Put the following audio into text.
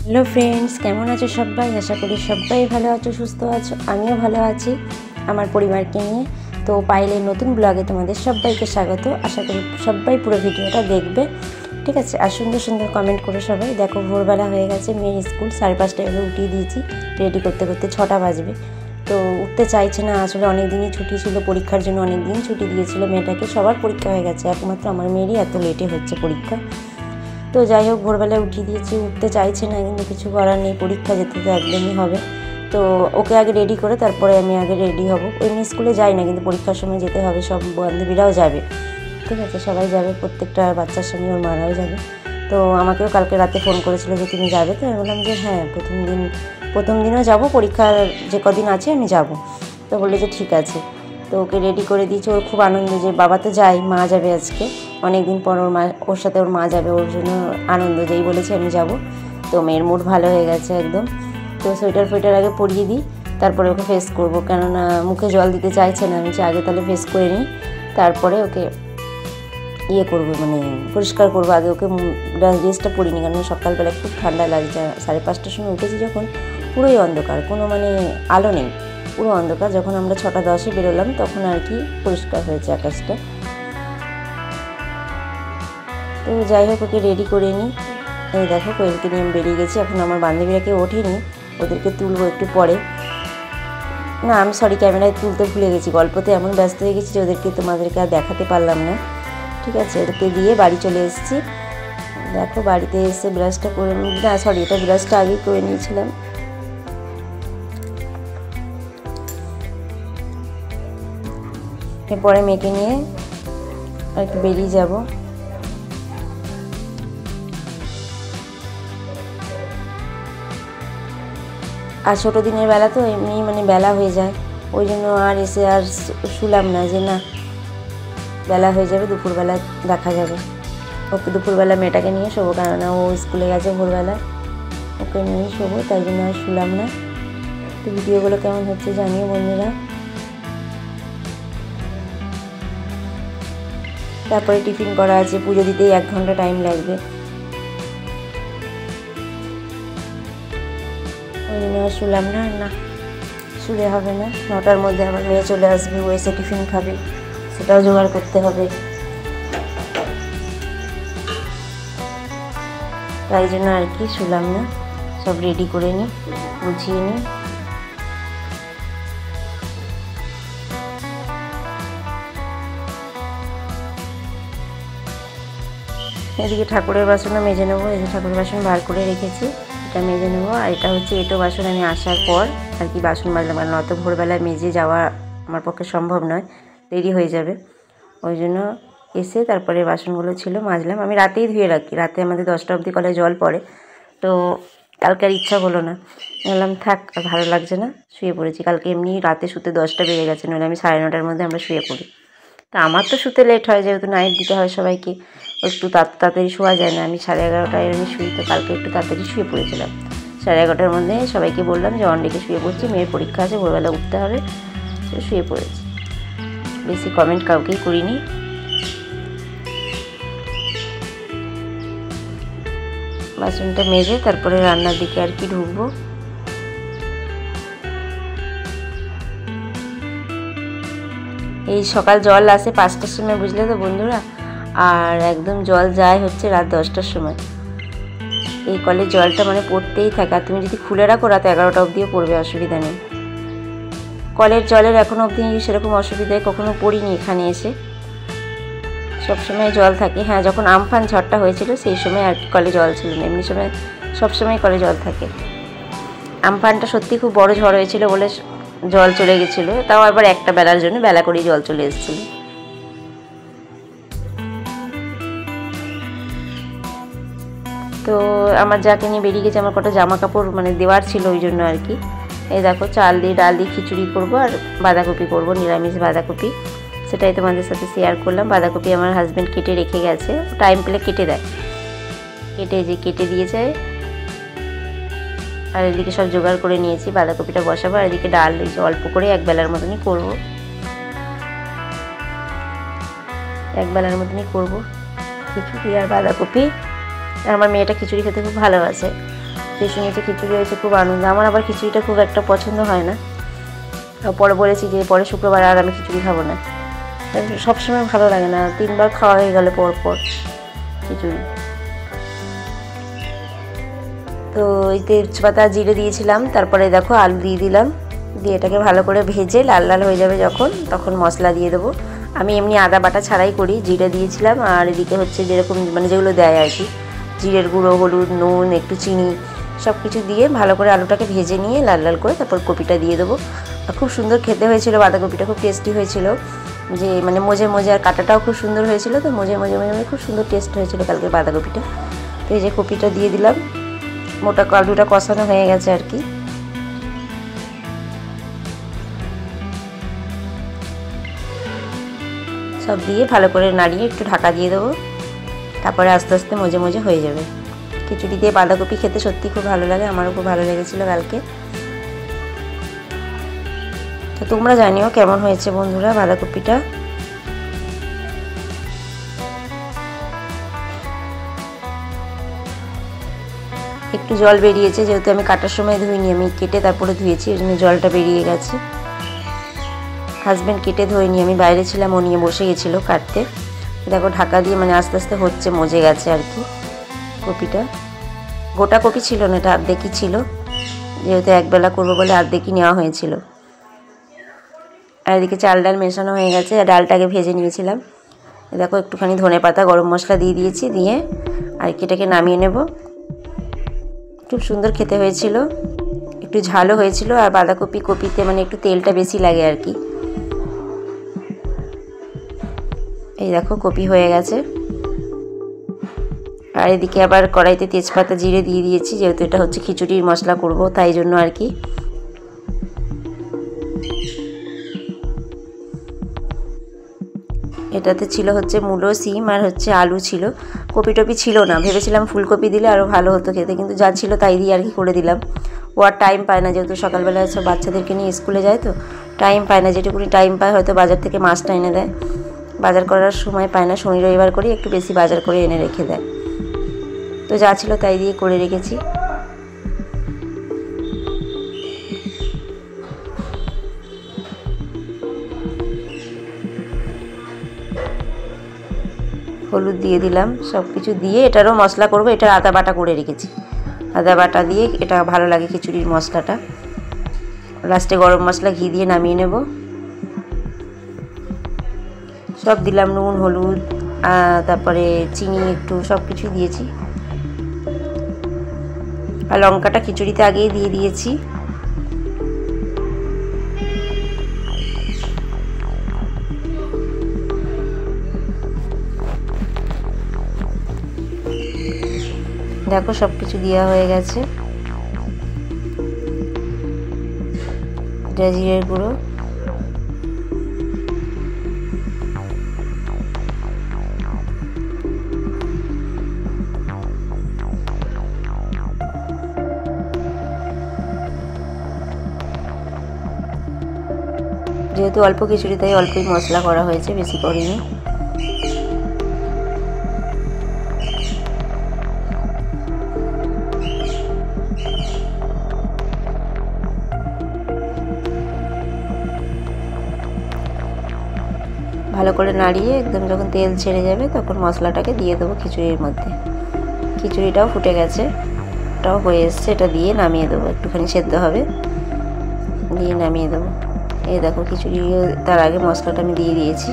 Hello friends, কেমন আছো সবাই? আশা করি সবাই ভালো আছো, সুস্থ আছো। আমিও ভালো আছি আমার পরিবারকে নিয়ে। তো পাইলের নতুন ব্লগে তোমাদের সবাইকে স্বাগত। আশা করি সবাই পুরো ভিডিওটা দেখবে, ঠিক আছে? আর সুন্দর সুন্দর কমেন্ট করে সবাই। দেখো, ভোরবেলা হয়ে গেছে, মেয়ের স্কুল 5:30টায় উঠিয়ে দিয়েছি। রেডি করতে করতে 6টা বাজবে। তো উঠতে চাইছে না, আসলে অনেক দিনই ছুটি ছিল, পরীক্ষার জন্য অনেক দিন ছুটি দিয়েছিল মেয়েটাকে। সবার পরীক্ষা হয়ে গেছে, একমাত্র আমার মেয়েরই এত লেটে হচ্ছে পরীক্ষা। তো যাই হোক, ভোরবেলায় উঠিয়ে দিয়েছি, উঠতে চাইছে না, কিন্তু কিছু করার নেই, পরীক্ষা যেতে তো একদমই হবে। তো ওকে আগে রেডি করে তারপরে আমি আগে রেডি হব। এমনি স্কুলে যাই না, কিন্তু পরীক্ষার সময় যেতে হবে, সব বান্ধবীরাও যাবে, ঠিক আছে? সবাই যাবে, প্রত্যেকটা বাচ্চার সঙ্গে ওর মারাও যাবে। তো আমাকেও কালকে রাতে ফোন করেছিল যে তুমি যাবে? তো আমি বললাম যে হ্যাঁ, প্রথম দিনও যাব, পরীক্ষার যে কদিন আছে আমি যাব। তো বললো যে ঠিক আছে। তো ওকে রেডি করে দিয়েছি। ওর খুব আনন্দ যে বাবা তো যায়, মা যাবে আজকে, অনেক দিন পর ওর সাথে ওর মা যাবে, ওর জন্য আনন্দ, যেই বলেছে আমি যাব। তো মেয়ের মুড ভালো হয়ে গেছে একদম। তো সোয়েটার আগে পরিয়ে দিই, তারপরে ওকে ফেস করব, কেননা মুখে জল দিতে চাইছে না। আমি আগে তাহলে ফেস করে নিই, তারপরে ওকে ইয়ে করবো, মানে পরিষ্কার করবো। আগে ওকে ড্রেসটা পরিনি, কারণ সকালবেলা খুব ঠান্ডা লাগছে। 5:30টার সময় উঠেছি যখন, পুরোই অন্ধকার, কোনো মানে আলো নেই, পুরো অন্ধকার। যখন আমরা 6:10-এ বেরোলাম তখন আর কি পরিষ্কার হয়েছে আকাশটা। তো যাই হোক, ওকে রেডি করে নিই। এই দেখো, কোয়েলকে নিয়ে আমি বেরিয়ে গেছি। এখন আমার বান্ধবীরা কেউ ওঠেনি, ওদেরকে তুলবো একটু পরে। না, আমি সরি, ক্যামেরায় তুলতে ভুলে গেছি, গল্পতে এমন ব্যস্ত হয়ে গেছি যে তোমাদেরকে আর দেখাতে পারলাম না, ঠিক আছে? ওদেরকে দিয়ে বাড়ি চলে এসেছি। দেখো, বাড়িতে এসে ব্রাশটা করে না, সরি, এটা ব্রাশটা আগেই করে নিয়েছিলাম। এরপরে মেয়েকে নিয়ে আর একটু বেরিয়ে যাব। আর ছোটো দিনের বেলা তো এমনি মানে বেলা হয়ে যায়, ওই জন্য আর এসে আর শুলাম না, যে না বেলা হয়ে যাবে, দুপুরবেলা দেখা যাবে। ওকে দুপুরবেলা মেয়েটাকে নিয়ে শোবো, কেননা ও স্কুলে গেছে ভোরবেলা, ওকে নিয়ে শোবো, তাই জন্য আর শুলাম না। তো ভিডিওগুলো কেমন হচ্ছে জানিও বন্ধুরা। তারপরে টিফিন করা আছে, পুজো দিতেই 1 ঘন্টা টাইম লাগবে, ওই জন্য আর শুলাম না। না, শুলে হবে না, 9টার মধ্যে আমার মেয়ে চলে আসবে, ও এসে টিফিন খাবে, সেটাও জোগাড় করতে হবে। তাই জন্য আর কি শুলাম না, সব রেডি করে নিই, গুছিয়ে নিই। এদিকে ঠাকুরের বাসনও মেজে নেবো। এই যে ঠাকুরের বাসন বার করে রেখেছি, এটা মেজে নেবো। আর এটা হচ্ছে এঁটো বাসন, আমি আসার পর আর কি বাসন মাজলাম, কারণ অত ভোরবেলায় মেজে যাওয়া আমার পক্ষে সম্ভব নয়, দেরি হয়ে যাবে। ওই জন্য এসে তারপরে বাসনগুলো ছিল মাজলাম। আমি রাতেই ধুয়ে রাখি, রাতে আমাদের 10টা অবধি কলে জল পড়ে। তো কালকে আর ইচ্ছা হলো না, বললাম থাক, আর ভালো লাগছে না, শুয়ে পড়েছি। কালকে এমনি রাতে শুতে 10টা বেজে গেছে, নইলে আমি 9:30টার মধ্যে আমরা শুয়ে পড়ি। তা আমার তো শুতে লেট হয়, যেহেতু নাইট দিতে হয় সবাইকে, একটু তাড়াতাড়ি শোয়া যায় না। আমি 11:30টায় আমি শুই, তো কালকে একটু তাড়াতাড়ি শুয়ে পড়েছিলাম। 11:30টার মধ্যে সবাইকে বললাম যে অনডেকে শুয়ে পড়ছি, মেয়ের পরীক্ষা আছে, ভোরবেলা উঠতে হবে, তো শুয়ে পড়েছি। বেশি কমেন্ট কাউকেই করিনি। বাসনটা মেজে তারপরে রান্নার দিকে আর কি ঢুকবো। এই সকাল জল আসে 5টার সময়, বুঝলে তো বন্ধুরা, আর একদম জল যায় হচ্ছে রাত 10টার সময়। এই কলের জলটা মানে পড়তেই থাকে, আর তুমি যদি খুলে রাখো রাত 11টা অবধিও পড়বে, অসুবিধা নেই। কলের জলের এখনও অবধি সেরকম অসুবিধায় কখনো পড়িনি এখানে এসে, সবসময় জল থাকে। হ্যাঁ, যখন আমফান ঝড়টা হয়েছিল সেই সময় আর কি কলে জল ছিল না, এমনি সময় সবসময় কলে জল থাকে। আমফানটা সত্যি খুব বড় ঝড় হয়েছিল বলে জল চলে গেছিলো, তাও আবার একটা বেলার জন্য, বেলা করেই জল চলে এসেছিল। তো আমার যাকে নিয়ে বেরিয়ে গেছে, আমার কটা জামা কাপড় মানে দেওয়ার ছিল, ওই জন্য আর কি। এই দেখো, চাল দিয়ে ডাল দিয়ে খিচুড়ি করবো, আর বাঁধাকপি করবো, নিরামিষ বাঁধাকপি, সেটাই তোমাদের সাথে শেয়ার করলাম। বাঁধাকপি আমার হাজব্যান্ড কেটে রেখে গেছে, টাইম পেলে কেটে দেয়, কেটে দিয়েছে। আর এদিকে সব জোগাড় করে নিয়েছি, বাঁধাকপিটা বসাবো, আর এদিকে ডাল অল্প করে একবেলার মতনই করবো, খিচুড়ি আর বাঁধাকপি। আর আমার মেয়েটা খিচুড়ি খেতে খুব ভালোবাসে, যে শুনেছে খিচুড়ি হয়েছে, খুব আনন্দ। আমার আবার খিচুড়িটা খুব একটা পছন্দ হয় না, পরে বলেছি যে পরে শুক্রবার আর আমি খিচুড়ি খাবো না, সবসময় ভালো লাগে না, 3 বার খাওয়া হয়ে গেলে পর পর খিচুড়ি। তো এই তেজপাতা জিরে দিয়েছিলাম, তারপরে দেখো আলু দিয়ে দিলাম, দিয়ে এটাকে ভালো করে ভেজে লাল লাল হয়ে যাবে যখন, তখন মশলা দিয়ে দেবো। আমি এমনি আদা বাটা ছাড়াই করি, জিরে দিয়েছিলাম, আর এদিকে হচ্ছে যেরকম মানে যেগুলো দেয় আর কি, জিরের গুঁড়ো, হলুদ, নুন, একটু চিনি, সব কিছু দিয়ে ভালো করে আলুটাকে ভেজে নিয়ে লাল লাল করে তারপর কপিটা দিয়ে দেবো। খুব সুন্দর খেতে হয়েছিল, বাঁধাকপিটা খুব টেস্টি হয়েছিল, যে মানে মজে মজে, আর কাটাটাও খুব সুন্দর হয়েছিল, তো মজে মজে মজে খুব সুন্দর টেস্ট হয়েছিল কালকে বাঁধাকপিটা। তো এই যে কপিটা দিয়ে দিলাম, মোটা আলুটা কষানো হয়ে গেছে আর কি। সব দিয়ে ভালো করে নাড়িয়ে একটু ঢাকা দিয়ে দেবো, তারপরে আস্তে আস্তে মজে মজে হয়ে যাবে। খিচুড়ি দিয়ে বাঁধাকপি খেতে সত্যি খুব ভালো লাগে, আমারও খুব ভালো লেগেছিলো কালকে। তো তোমরা জানিও কেমন হয়েছে বন্ধুরা বাঁধাকপিটা। একটু জল বেরিয়েছে, যেহেতু আমি কাটার সময় ধুইনি, আমি কেটে তারপরে ধুয়েছি, এই জন্য জলটা বেরিয়ে গেছে। হাজব্যান্ড কেটে ধোয়নি, আমি বাইরে ছিলাম, ও নিয়ে বসে গেছিলো কাটতে। দেখো ঢাকা দিয়ে মানে আস্তে আস্তে হচ্ছে, মজে গেছে আর কি কপিটা। গোটা কপি ছিল না, এটা অর্ধেকই ছিল, যেহেতু একবেলা করবো বলে অর্ধেকই নেওয়া হয়েছিল। আর এদিকে চাল ডাল মেশানো হয়ে গেছে, আর ডালটাকে ভেজে নিয়েছিলাম। দেখো একটুখানি ধনেপাতা, গরম মশলা দিয়ে দিয়েছি, দিয়ে আর এটাকে নামিয়ে নেব। খুব সুন্দর খেতে হয়েছিল, একটু ঝালও হয়েছিল, আর বাঁধাকপি কপিতে মানে একটু তেলটা বেশি লাগে আর কি। এই দেখো কপি হয়ে গেছে। আর এদিকে আবার কড়াইতে তেজপাতা জিরে দিয়ে দিয়েছি, যেহেতু এটা হচ্ছে খিচুড়ির মশলা করব, তাই জন্য আর কি। এটাতে ছিল হচ্ছে মূলো, সিম আর হচ্ছে আলু ছিল, কপি টপি ছিল না, ভেবেছিলাম ফুলকপি দিলে আরও ভালো হতো খেতে, কিন্তু যা ছিল তাই দিয়ে আর কি করে দিলাম। ও আর টাইম পায় না, যেহেতু সকালবেলা সব বাচ্চাদেরকে নিয়ে স্কুলে যায়, তো টাইম পায় না, যেটুকুনি টাইম পায় হয়তো বাজার থেকে মাছটা এনে দেয়, বাজার করার সময় পায় না, শনি রবিবার করে একটু বেশি বাজার করে এনে রেখে দেয়, তো যা ছিল তাই দিয়ে করে রেখেছি। হলুদ দিয়ে দিলাম, সব কিছু দিয়ে এটারও মশলা করব, এটার আদা বাটা করে রেখেছি, আদা বাটা দিয়ে এটা ভালো লাগে খিচুড়ির মশলাটা। লাস্টে গরম মশলা, ঘি দিয়ে নামিয়ে নেব। সব দিলাম, নুন, হলুদ, তারপরে চিনি একটু, সব কিছু দিয়েছি। আর লঙ্কাটা খিচুড়িতে আগেই দিয়ে দিয়েছি। দেখো সব কিছু দেওয়া হয়ে গেছে, জিরের গুঁড়ো, যেহেতু অল্প খিচুড়ি তাই অল্পই মশলা করা হয়েছে, বেশি করিনি। ভালো করে নাড়িয়ে একদম যখন তেল ছেড়ে যাবে তখন মশলাটাকে দিয়ে দেবো খিচুড়ির মধ্যে। খিচুড়িটাও ফুটে গেছে, এটাও হয়ে এসছে, এটা দিয়ে নামিয়ে দেবো, একটুখানি সেদ্ধ হবে, দিয়ে নামিয়ে দেবো। এই দেখো খিচুড়ি, তার আগে মশলাটা আমি দিয়ে দিয়েছি।